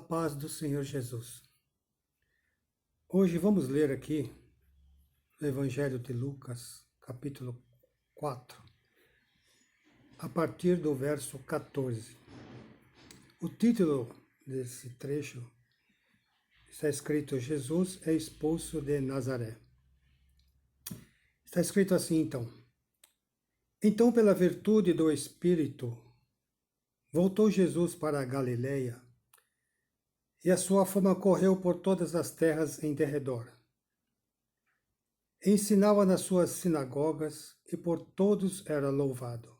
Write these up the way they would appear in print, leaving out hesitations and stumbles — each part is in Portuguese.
paz do Senhor Jesus. Hoje vamos ler aqui no Evangelho de Lucas, capítulo 4, a partir do verso 14. O título desse trecho está escrito: Jesus é expulso de Nazaré. Está escrito assim, então. Então, pela virtude do Espírito, voltou Jesus para a Galileia, e a sua fama correu por todas as terras em derredor. Ensinava nas suas sinagogas, e por todos era louvado.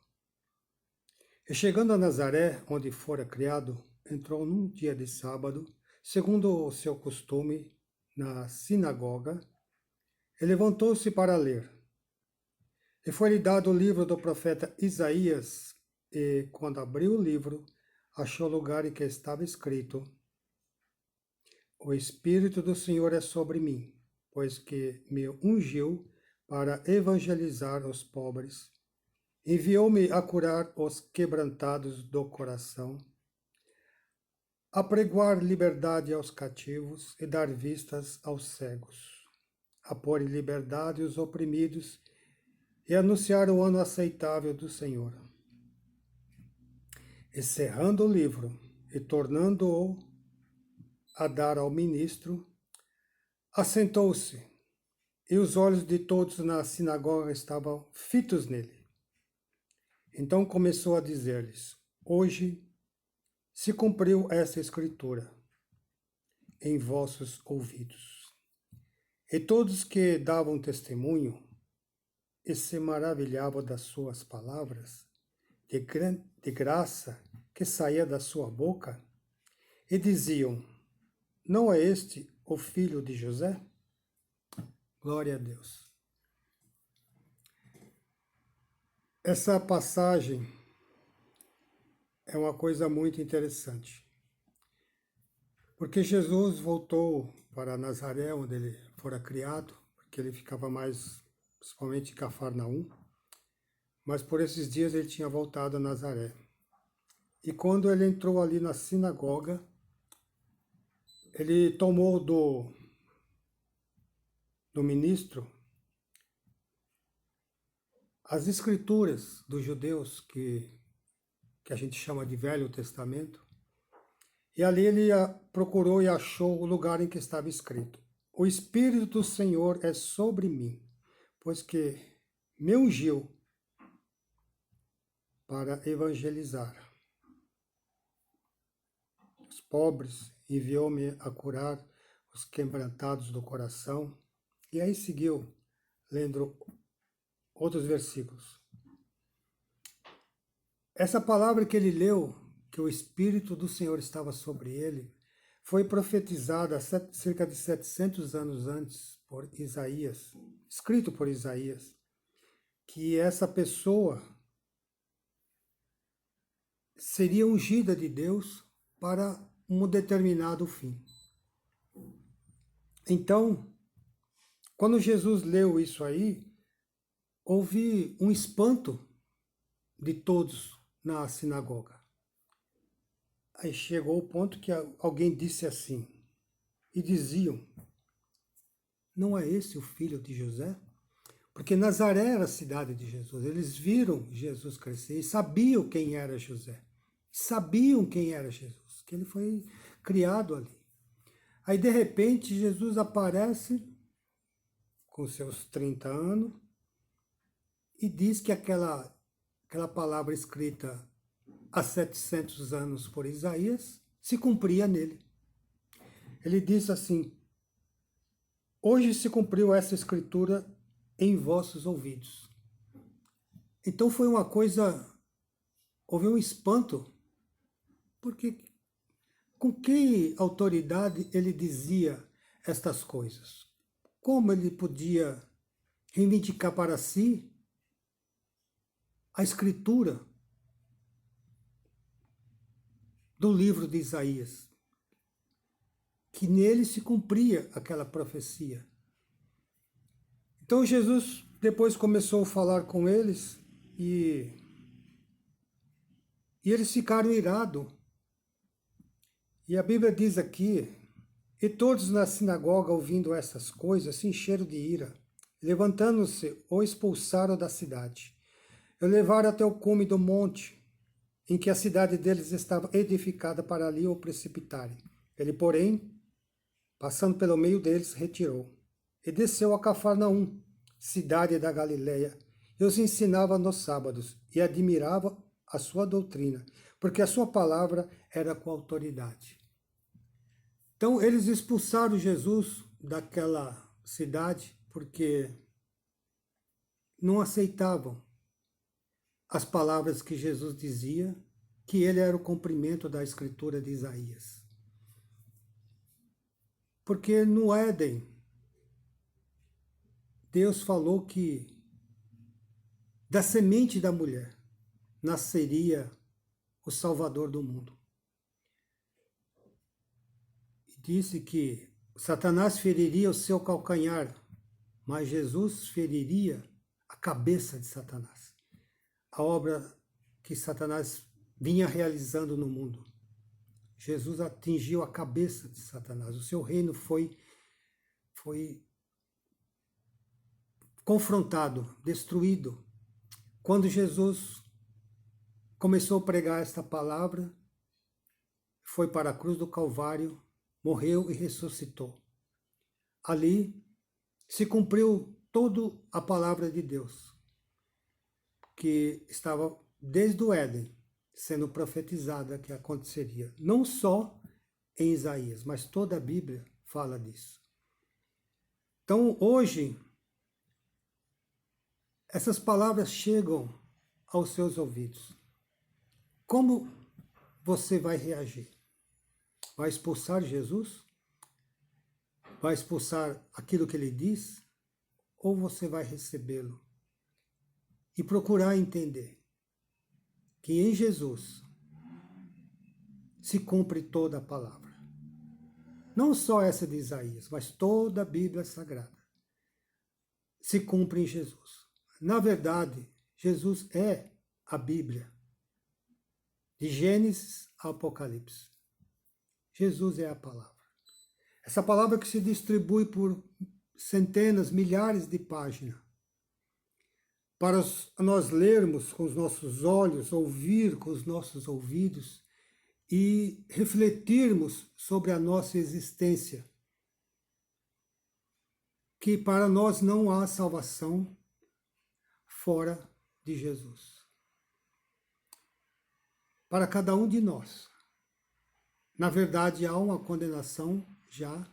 E chegando a Nazaré, onde fora criado, entrou num dia de sábado, segundo o seu costume, na sinagoga, e levantou-se para ler. E foi-lhe dado o livro do profeta Isaías, e, quando abriu o livro, achou o lugar em que estava escrito: O Espírito do Senhor é sobre mim, pois que me ungiu para evangelizar os pobres, enviou-me a curar os quebrantados do coração, a pregoar liberdade aos cativos e dar vistas aos cegos, a pôr em liberdade os oprimidos e anunciar o ano aceitável do Senhor. E cerrando o livro e tornando-o a dar ao ministro, assentou-se, e os olhos de todos na sinagoga estavam fitos nele. Então começou a dizer-lhes: Hoje se cumpriu essa escritura em vossos ouvidos. E todos que davam testemunho e se maravilhavam das suas palavras, de graça que saía da sua boca, e diziam: Não é este o filho de José? Glória a Deus. Essa passagem é uma coisa muito interessante, porque Jesus voltou para Nazaré, onde ele fora criado, porque ele ficava mais, principalmente em Cafarnaum, mas por esses dias ele tinha voltado a Nazaré. E quando ele entrou ali na sinagoga, ele tomou do ministro as escrituras dos judeus, que a gente chama de Velho Testamento, e ali ele procurou e achou o lugar em que estava escrito: O Espírito do Senhor é sobre mim, pois que me ungiu para evangelizar os pobres, enviou-me a curar os quebrantados do coração. E aí seguiu, lendo outros versículos. Essa palavra que ele leu, que o Espírito do Senhor estava sobre ele, foi profetizada cerca de 700 anos antes por Isaías, escrito por Isaías, que essa pessoa seria ungida de Deus para um determinado fim. Então, quando Jesus leu isso aí, houve um espanto de todos na sinagoga. Aí chegou o ponto que alguém disse assim, e diziam: Não é esse o filho de José? Porque Nazaré era a cidade de Jesus. Eles viram Jesus crescer e sabiam quem era José. Sabiam quem era Jesus, que ele foi criado ali. Aí, de repente, Jesus aparece com seus 30 anos e diz que aquela palavra escrita há 700 anos por Isaías se cumpria nele. Ele diz assim: Hoje se cumpriu essa escritura em vossos ouvidos. Então foi uma coisa, houve um espanto, porque com que autoridade ele dizia estas coisas? Como ele podia reivindicar para si a escritura do livro de Isaías, que nele se cumpria aquela profecia? Então Jesus depois começou a falar com eles e eles ficaram irados. E a Bíblia diz aqui, e todos na sinagoga, ouvindo essas coisas, se encheram de ira. Levantando-se, o expulsaram da cidade. E o levaram até o cume do monte, em que a cidade deles estava edificada para ali o precipitarem. Ele, porém, passando pelo meio deles, retirou. E desceu a Cafarnaum, cidade da Galileia, e os ensinava nos sábados, e admirava a sua doutrina, porque a sua palavra era com autoridade. Então, eles expulsaram Jesus daquela cidade, porque não aceitavam as palavras que Jesus dizia, que ele era o cumprimento da escritura de Isaías. Porque no Éden, Deus falou que da semente da mulher nasceria o Salvador do mundo. E disse que Satanás feriria o seu calcanhar, mas Jesus feriria a cabeça de Satanás. A obra que Satanás vinha realizando no mundo. Jesus atingiu a cabeça de Satanás. O seu reino foi confrontado, destruído. Quando Jesus começou a pregar esta palavra, foi para a cruz do Calvário, morreu e ressuscitou. Ali se cumpriu toda a palavra de Deus, que estava desde o Éden sendo profetizada que aconteceria. Não só em Isaías, mas toda a Bíblia fala disso. Então, hoje, essas palavras chegam aos seus ouvidos. Como você vai reagir? Vai expulsar Jesus? Vai expulsar aquilo que ele diz? Ou você vai recebê-lo e procurar entender que em Jesus se cumpre toda a palavra? Não só essa de Isaías, mas toda a Bíblia Sagrada se cumpre em Jesus. Na verdade, Jesus é a Bíblia, de Gênesis a Apocalipse. Jesus é a palavra. Essa palavra que se distribui por centenas, milhares de páginas, para nós lermos com os nossos olhos, ouvir com os nossos ouvidos e refletirmos sobre a nossa existência. Que para nós não há salvação fora de Jesus. Para cada um de nós. Na verdade, há uma condenação já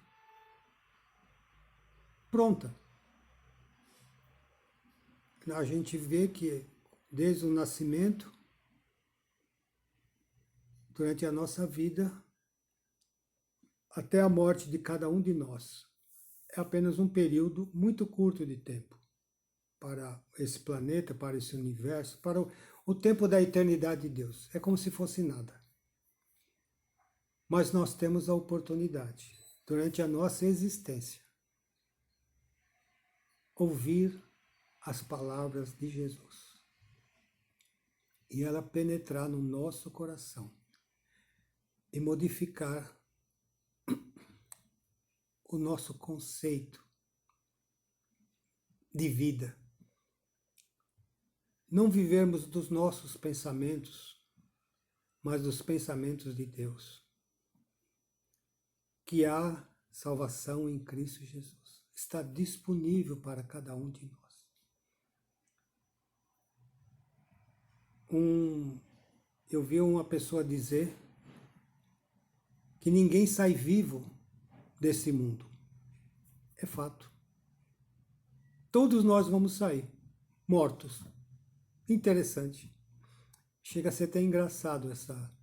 pronta. A gente vê que desde o nascimento, durante a nossa vida, até a morte de cada um de nós, é apenas um período muito curto de tempo para esse planeta, para esse universo, para o tempo da eternidade de Deus. É como se fosse nada. Mas nós temos a oportunidade, durante a nossa existência, ouvir as palavras de Jesus e ela penetrar no nosso coração e modificar o nosso conceito de vida. Não vivermos dos nossos pensamentos, mas dos pensamentos de Deus. Que há salvação em Cristo Jesus. Está disponível para cada um de nós. Eu vi uma pessoa dizer que ninguém sai vivo desse mundo. É fato. Todos nós vamos sair mortos. Interessante. Chega a ser até engraçado essa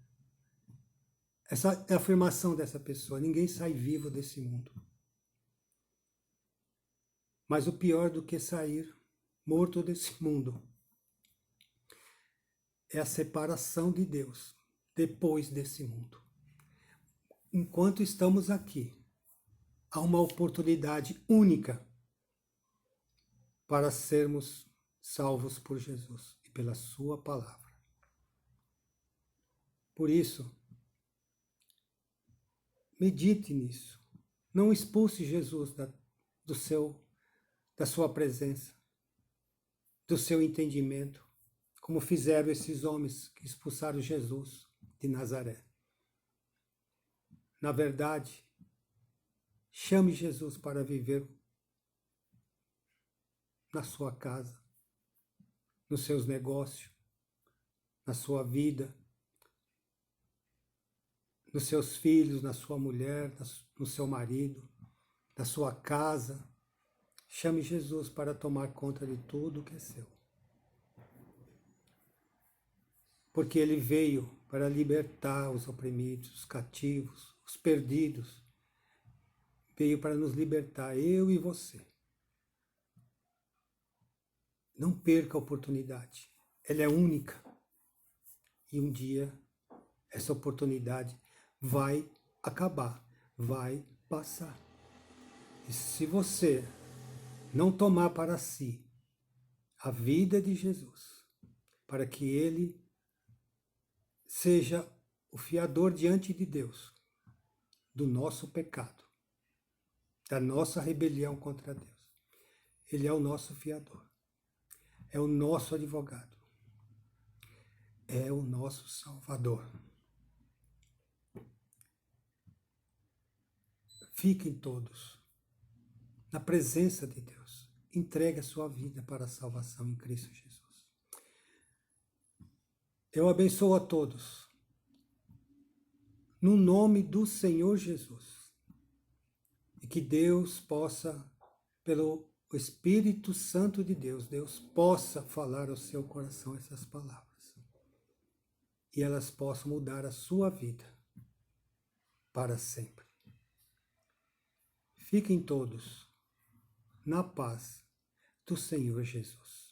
afirmação dessa pessoa. Ninguém sai vivo desse mundo. Mas o pior do que sair morto desse mundo é a separação de Deus depois desse mundo. Enquanto estamos aqui, há uma oportunidade única para sermos salvos por Jesus e pela sua palavra. Por isso, Medite nisso. Não expulse Jesus da sua presença, do seu entendimento, como fizeram esses homens que expulsaram Jesus de Nazaré. Na verdade, chame Jesus para viver na sua casa, nos seus negócios, na sua vida, nos seus filhos, na sua mulher, no seu marido, na sua casa. Chame Jesus para tomar conta de tudo que é seu. Porque ele veio para libertar os oprimidos, os cativos, os perdidos. Veio para nos libertar, eu e você. Não perca a oportunidade. Ela é única. E um dia essa oportunidade vai acabar, vai passar. E se você não tomar para si a vida de Jesus, para que ele seja o fiador diante de Deus do nosso pecado, da nossa rebelião contra Deus. Ele é o nosso fiador, é o nosso advogado, é o nosso Salvador. Fiquem todos na presença de Deus. Entregue a sua vida para a salvação em Cristo Jesus. Eu abençoo a todos, no nome do Senhor Jesus, e que Deus possa, pelo Espírito Santo de Deus, Deus possa falar ao seu coração essas palavras, e elas possam mudar a sua vida para sempre. Fiquem todos na paz do Senhor Jesus.